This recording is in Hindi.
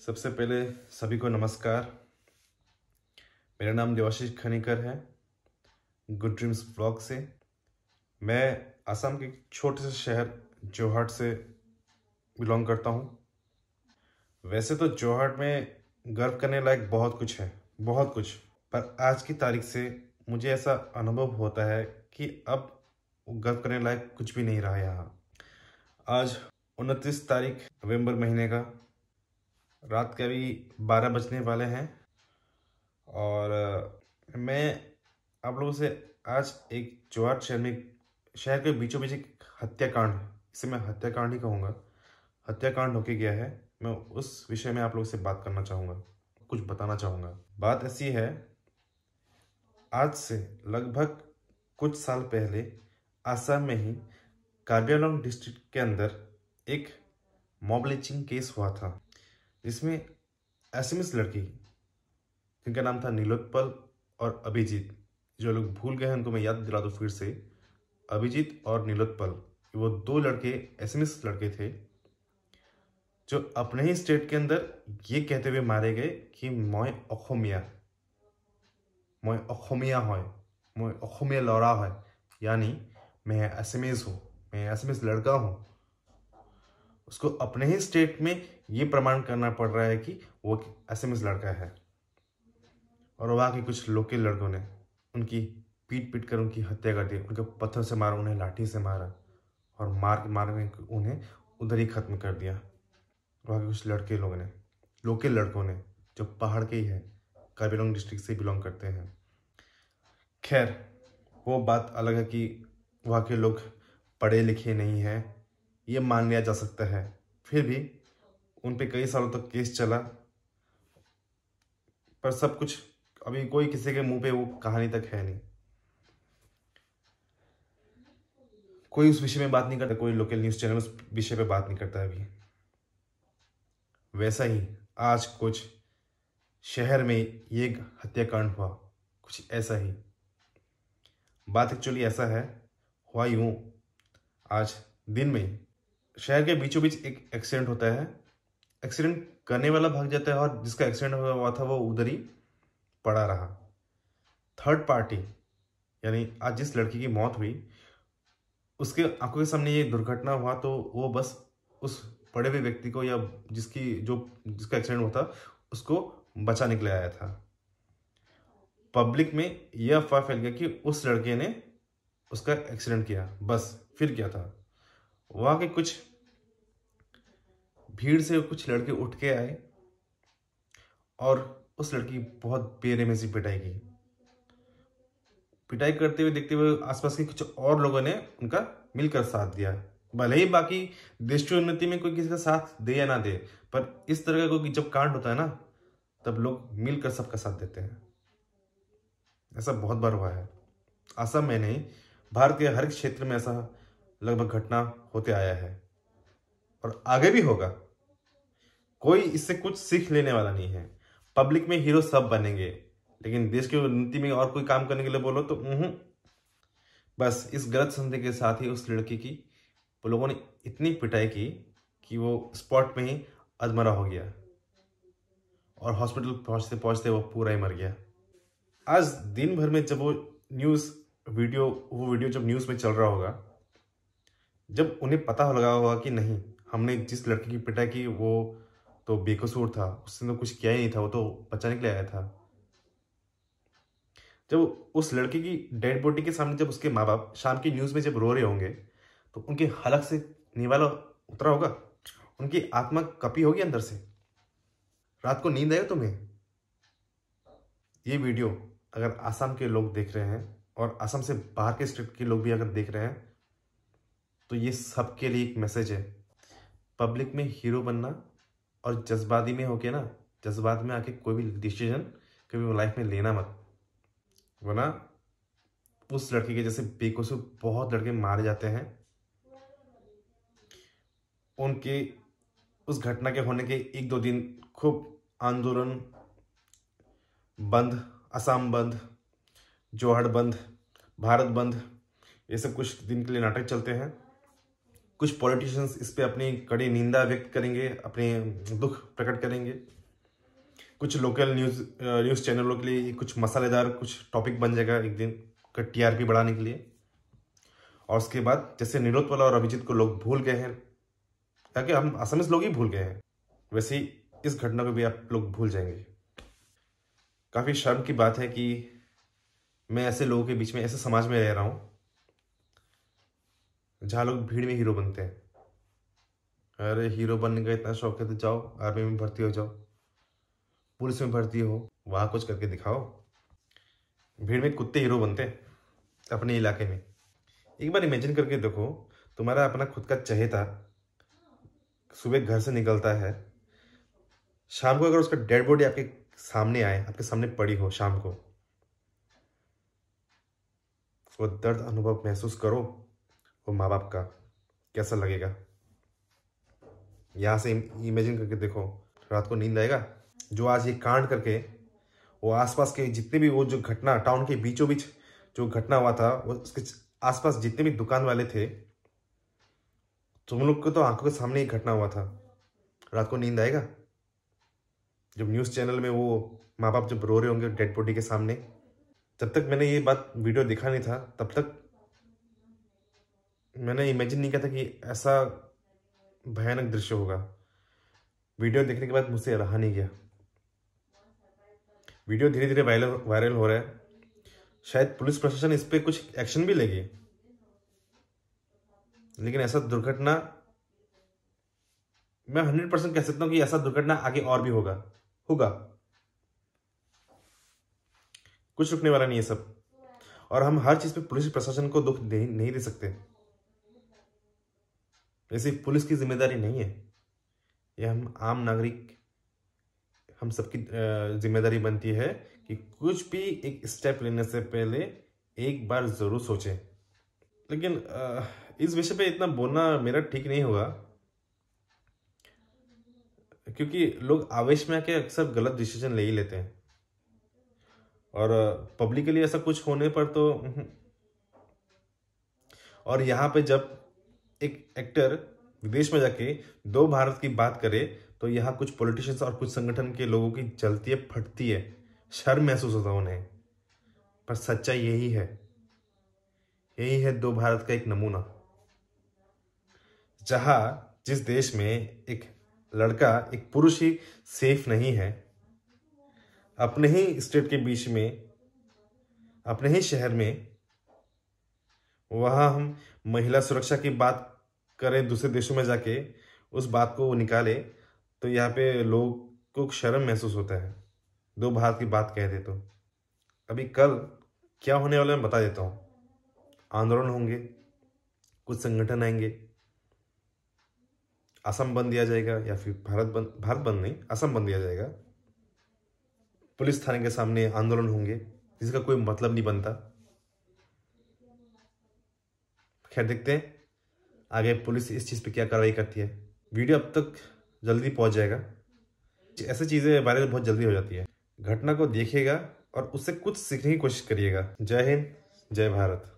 सबसे पहले सभी को नमस्कार। मेरा नाम देवाशीष खनीकर है, गुड ड्रीम्स ब्लॉग से। मैं असम के छोटे से शहर जोरहाट से बिलोंग करता हूँ। वैसे तो जोरहाट में गर्व करने लायक बहुत कुछ है, बहुत कुछ, पर आज की तारीख से मुझे ऐसा अनुभव होता है कि अब गर्व करने लायक कुछ भी नहीं रहा यहाँ। आज 29 तारीख नवंबर महीने का रात के अभी 12 बजने वाले हैं और मैं आप लोगों से आज एक जोरहाट शहर के बीचों बीच एक हत्याकांड, इसे मैं हत्याकांड ही कहूँगा, हत्याकांड होके गया है। मैं उस विषय में आप लोगों से बात करना चाहूँगा, कुछ बताना चाहूँगा। बात ऐसी है, आज से लगभग कुछ साल पहले असम में ही कार्बी आंगलॉन्ग डिस्ट्रिक्ट के अंदर एक मॉब लिंचिंग केस हुआ था, जिसमें एसएमएस लड़की जिनका नाम था नीलोत्पल और अभिजीत, जो लोग भूल गए हैं उनको मैं याद दिला दूं फिर से। अभिजीत और नीलोत्पल, वो दो लड़के एसएमएस लड़के थे जो अपने ही स्टेट के अंदर ये कहते हुए मारे गए कि मैं अखोमिया है, मैं अखोमिया लौड़ा है, यानी मैं एसएमएस हूँ, मैं एसएमएस लड़का हूँ। उसको अपने ही स्टेट में ये प्रमाण करना पड़ रहा है कि वो एसएमएस लड़का है, और वहाँ के कुछ लोकल लड़कों ने उनकी पीट पीट कर उनकी हत्या कर दी। उनको पत्थर से मारा, उन्हें लाठी से मारा और मार उन्हें उधर ही खत्म कर दिया। वहाँ के कुछ लोकल लड़कों ने, जो पहाड़ के ही है, कार्बी आंगलॉन्ग डिस्ट्रिक्ट से बिलोंग करते हैं। खैर, वो बात अलग है कि वहाँ के लोग पढ़े लिखे नहीं हैं, ये मान लिया जा सकता है। फिर भी उन पे कई सालों तक केस चला, पर सब कुछ अभी कोई किसी के मुंह पे वो कहानी तक है नहीं। कोई उस विषय में बात नहीं करता, कोई लोकल न्यूज़ चैनल उस विषय पे बात नहीं करता अभी। वैसा ही आज कुछ शहर में ये हत्याकांड हुआ, कुछ ऐसा ही। बात एक्चुअली ऐसा है, हुआ यूं, आज दिन में शहर के बीचों बीच एक एक्सीडेंट होता है। एक्सीडेंट करने वाला भाग जाता है और जिसका एक्सीडेंट हुआ था वो उधर ही पड़ा रहा। थर्ड पार्टी, यानी आज जिस लड़की की मौत हुई, उसके आंखों के सामने ये दुर्घटना हुआ तो वो बस उस पड़े हुए व्यक्ति को, या जिसका एक्सीडेंट हुआ था, उसको बचाने के लिए आया था। पब्लिक में यह अफवाह फैल गया कि उस लड़के ने उसका एक्सीडेंट किया, बस। फिर क्या था, वहाँ के कुछ भीड़ से कुछ लड़के उठ के आए और उस लड़की की बहुत बेरहमी से पिटाई करते हुए देखते हुए आसपास के कुछ और लोगों ने उनका मिलकर साथ दिया। भले ही बाकी देश की उन्नति में कोई किसी का साथ दे या ना दे, पर इस तरह का कोई जब कांड होता है ना, तब लोग मिलकर सबका साथ देते हैं। ऐसा बहुत बार हुआ है, असम में नहीं, भारत के हर क्षेत्र में ऐसा लगभग घटना होते आया है और आगे भी होगा। कोई इससे कुछ सीख लेने वाला नहीं है। पब्लिक में हीरो सब बनेंगे, लेकिन देश की उन्नति में और कोई काम करने के लिए बोलो तो बस इस गलत संदेह के साथ ही उस लड़की की वो लोगों ने इतनी पिटाई की कि वो स्पॉट में ही अधमरा हो गया और हॉस्पिटल पहुंचते पहुंचते वो पूरा ही मर गया। आज दिन भर में जब वो वीडियो जब न्यूज़ में चल रहा होगा, जब उन्हें पता लगा होगा कि नहीं, हमने जिस लड़की की पिटाई की वो तो बेकसूर था, उसने तो कुछ किया ही नहीं था, वो तो बचाने के लिए आया था। जब उस लड़की की डेड बॉडी के सामने जब उसके माँ बाप शाम की न्यूज़ में जब रो रहे होंगे, तो उनके हलक से निवाला उतरा होगा, उनकी आत्मा कपी होगी अंदर से। रात को नींद आएगा तुम्हें? ये वीडियो अगर असम के लोग देख रहे हैं और असम से बाहर के स्टेट के लोग भी अगर देख रहे हैं, तो ये सबके लिए एक मैसेज है। पब्लिक में हीरो बनना और जज्बाती में होके ना, जज्बात में आके कोई भी डिसीजन कभी लाइफ में लेना मत, वरना उस लड़के के जैसे बेकसूर बहुत लड़के मारे जाते हैं। उनके उस घटना के होने के 1-2 दिन खूब आंदोलन बंद, असम बंद, जोरहाट बंद, भारत बंद, ये सब कुछ दिन के लिए नाटक चलते हैं। कुछ पॉलिटिशियंस इस पे अपनी कड़ी निंदा व्यक्त करेंगे, अपने दुख प्रकट करेंगे। कुछ लोकल न्यूज़ चैनलों के लिए कुछ मसालेदार कुछ टॉपिक बन जाएगा एक दिन का टीआरपी बढ़ाने के लिए। और उसके बाद जैसे निलोत्पल और अभिजीत को लोग भूल गए हैं, ताकि हम असमिस लोग ही भूल गए हैं, वैसे ही इस घटना को भी आप लोग भूल जाएंगे। काफ़ी शर्म की बात है कि मैं ऐसे लोगों के बीच में, ऐसे समाज में रह रहा हूँ जहाँ लोग भीड़ में हीरो बनते हैं। अरे हीरो बनने का इतना शौक है तो जाओ आर्मी में भर्ती हो जाओ, पुलिस में भर्ती हो, वहाँ कुछ करके दिखाओ। भीड़ में कुत्ते हीरो बनते हैं अपने इलाके में। एक बार इमेजिन करके देखो, तुम्हारा अपना खुद का चहेता सुबह घर से निकलता है, शाम को अगर उसका डेड बॉडी आपके सामने आए, आपके सामने पड़ी हो शाम को, वो दर्द अनुभव महसूस करो वो माँ बाप का, कैसा लगेगा। यहाँ से इमेजिन करके देखो, रात को नींद आएगा। जो आज ये कांड करके वो आसपास के जितने भी, वो जो घटना टाउन के बीचों बीच जो घटना हुआ था, वो उसके आसपास जितने भी दुकान वाले थे, तुम लोग को तो आंखों के सामने ही घटना हुआ था। रात को नींद आएगा जब न्यूज़ चैनल में वो माँ बाप जब रो रहे होंगे डेड बॉडी के सामने। जब तक मैंने ये बात वीडियो देखा नहीं था, तब तक मैंने इमेजिन नहीं किया था कि ऐसा भयानक दृश्य होगा। वीडियो देखने के बाद मुझसे रहा नहीं गया। वीडियो धीरे धीरे वायरल हो रहा है। शायद पुलिस प्रशासन इस पे कुछ एक्शन भी लेगी, लेकिन ऐसा दुर्घटना मैं 100% कह सकता हूं कि ऐसा दुर्घटना आगे और भी होगा। कुछ रुकने वाला नहीं है सब। और हम हर चीज पे पुलिस प्रशासन को दुख नहीं दे सकते। ऐसी पुलिस की जिम्मेदारी नहीं है, यह हम आम नागरिक, हम सबकी जिम्मेदारी बनती है कि कुछ भी एक स्टेप लेने से पहले एक बार जरूर सोचें। लेकिन इस विषय पे इतना बोलना मेरा ठीक नहीं होगा, क्योंकि लोग आवेश में आके अक्सर गलत डिसीजन ले ही लेते हैं। और पब्लिकली ऐसा कुछ होने पर तो और यहाँ पे जब एक एक्टर विदेश में जाके दो भारत की बात करे, तो यहाँ कुछ पॉलिटिशियंस और कुछ संगठन के लोगों की जलती है, फटती है, शर्म महसूस होता है उन्हें। पर सच्चाई यही है दो भारत का एक नमूना। जहां जिस देश में एक लड़का, एक पुरुष ही सेफ नहीं है, अपने ही स्टेट के बीच में, अपने ही शहर में, वहां हम महिला सुरक्षा की बात करें दूसरे देशों में जाके, उस बात को निकाले, तो यहाँ पे लोग को शर्म महसूस होता है दो भारत की बात कह दे तो। अभी कल क्या होने वाला है मैं बता देता हूँ। आंदोलन होंगे, कुछ संगठन आएंगे, असम बंद दिया जाएगा, या फिर भारत बंद नहीं, असम बंद दिया जाएगा। पुलिस थाने के सामने आंदोलन होंगे जिसका कोई मतलब नहीं बनता। खैर देखते हैं आगे पुलिस इस चीज पे क्या कार्रवाई करती है। वीडियो अब तक जल्दी पहुंच जाएगा। ऐसी चीजें वायरल बहुत जल्दी हो जाती है। घटना को देखिएगा और उससे कुछ सीखने की कोशिश करिएगा। जय हिंद, जय भारत।